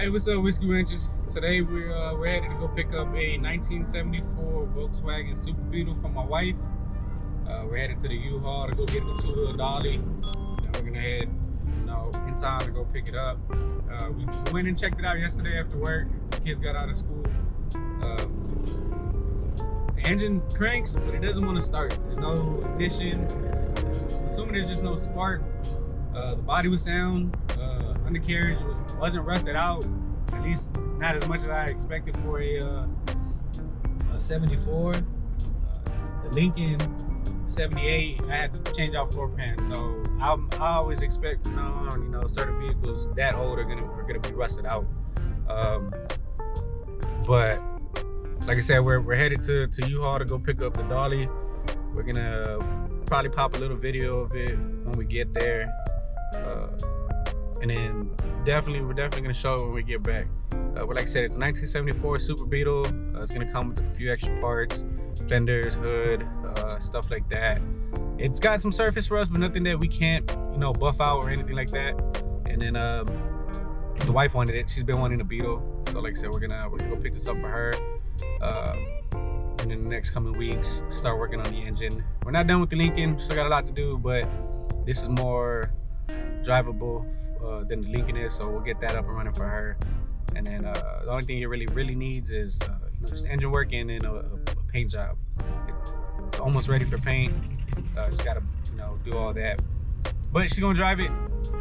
Hey, what's up, Whiskey Ranchers? Today we're headed to go pick up a 1974 Volkswagen Super Beetle from my wife. We're headed to the U-Haul to go get the two-wheel dolly. Then we're gonna head, in time to go pick it up. We went and checked it out yesterday after work. The kids got out of school. The engine cranks, but it doesn't want to start. There's no ignition. I'm assuming there's just no spark. The body was sound. Undercarriage wasn't rusted out, at least not as much as I expected for a 74. The Lincoln 78, I had to change out floor pan, so I always expect certain vehicles that old are gonna be rusted out. But like I said, we're headed to U-Haul to go pick up the dolly. We're gonna probably pop a little video of it when we get there. And then we're definitely gonna show it when we get back. But like I said, it's a 1974 Super Beetle. It's gonna come with a few extra parts, fenders, hood, stuff like that. It's got some surface rust, but nothing that we can't, buff out or anything like that. And then the wife wanted it. She's been wanting a Beetle, so like I said, we're gonna go pick this up for her. And in the next coming weeks, start working on the engine. We're not done with the Lincoln. Still got a lot to do, but this is more drivable than the Lincoln is, so we'll get that up and running for her. And then the only thing it really needs is just engine work and then a paint job. It's almost ready for paint. Just gotta do all that. But she's gonna drive it.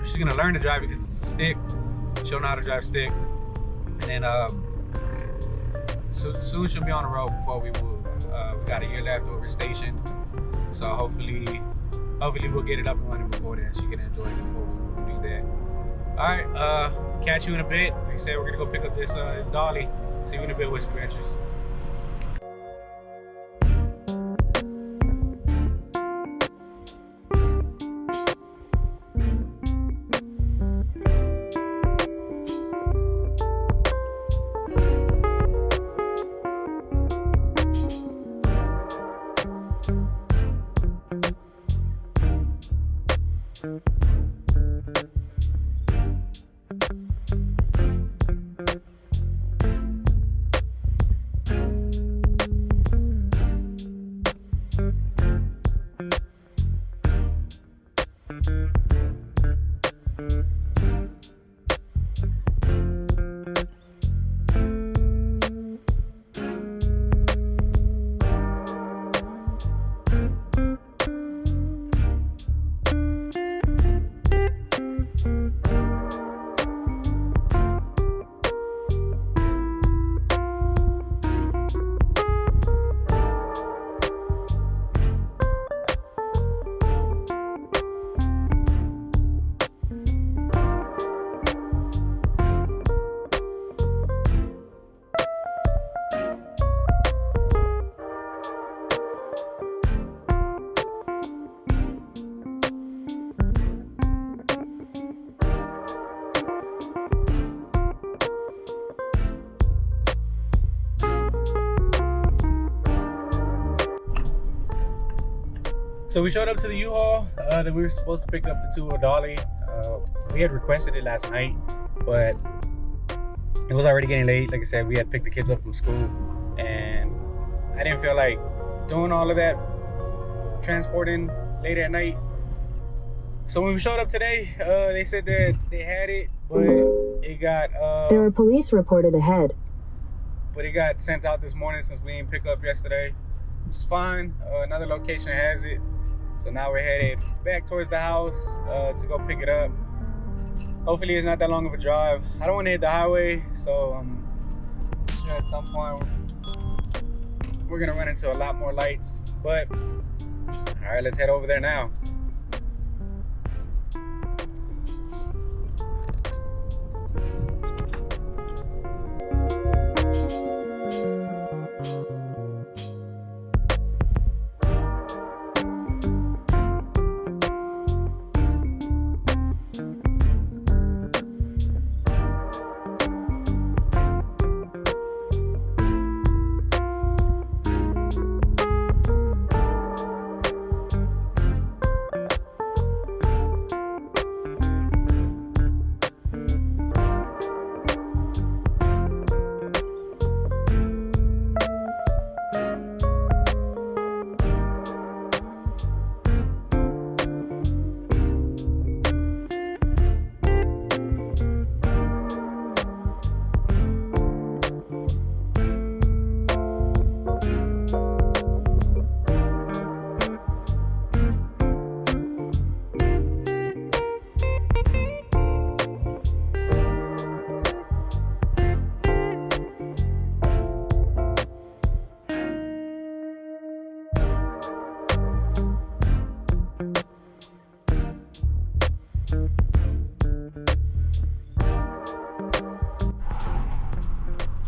She's gonna learn to drive it because it's a stick. She'll know how to drive stick. And then soon she'll be on the road before we move. We got a year left over stationed, so hopefully we'll get it up and running before then. She can enjoy it before we do that. All right, catch you in a bit. Like I said, we're gonna go pick up this dolly. See you in a bit, Whiskey Ranchers. So we showed up to the U-Haul that we were supposed to pick up the two-wheel dolly. We had requested it last night, but it was already getting late. Like I said, we had picked the kids up from school, and I didn't feel like doing all of that transporting late at night. So when we showed up today, they said that they had it, but it got there are police reported ahead. But it got sent out this morning since we didn't pick up yesterday. It's fine. Another location has it. So now we're headed back towards the house to go pick it up. Hopefully it's not that long of a drive. I don't want to hit the highway, so I'm sure at some point we're gonna run into a lot more lights. But all right, let's head over there now.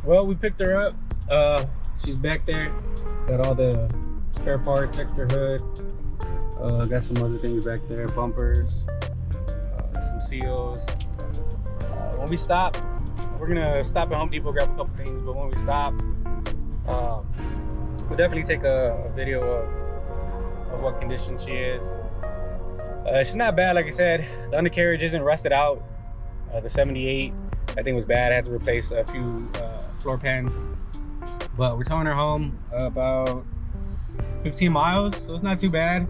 Well, we picked her up. She's back there. Got all the spare parts, extra hood. Got some other things back there, bumpers, some seals. When we stop, we're gonna stop at Home Depot, grab a couple things. But when we stop, we'll definitely take a video of what condition she is. She's not bad, like I said. The undercarriage isn't rusted out. The 78, I think, was bad. I had to replace a few floor pans. But we're towing her home about 15 miles, so it's not too bad.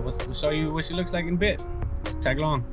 We'll show you what she looks like in a bit. Tag along.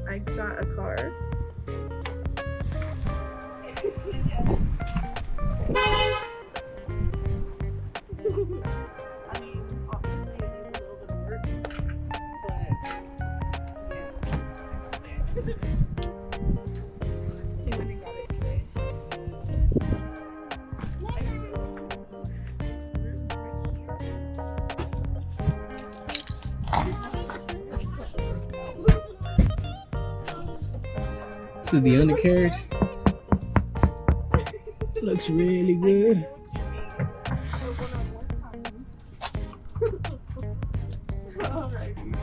I got a car. I mean, obviously it needs a little bit of work, but yeah. He went and got it today. This is the undercarriage. Looks really good. Alrighty.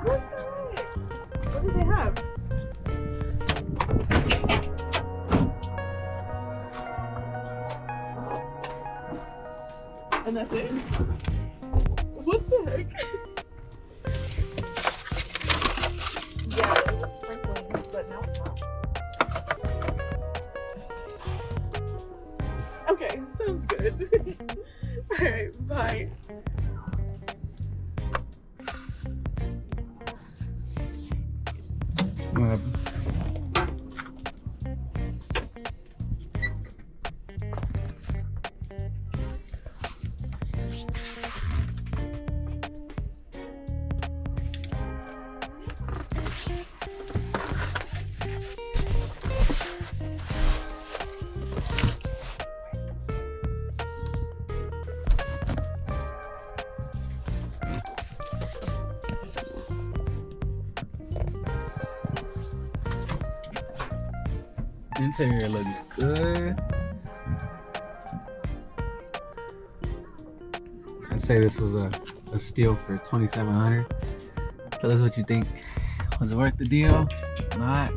What do they have? And that's it? What the heck? Yeah, it was sprinkling, but now it's not. Okay, sounds good. Alright, bye. What happened? Interior looks good. I'd say this was a steal for $2,700. Tell us what you think. Was it worth the deal? Not.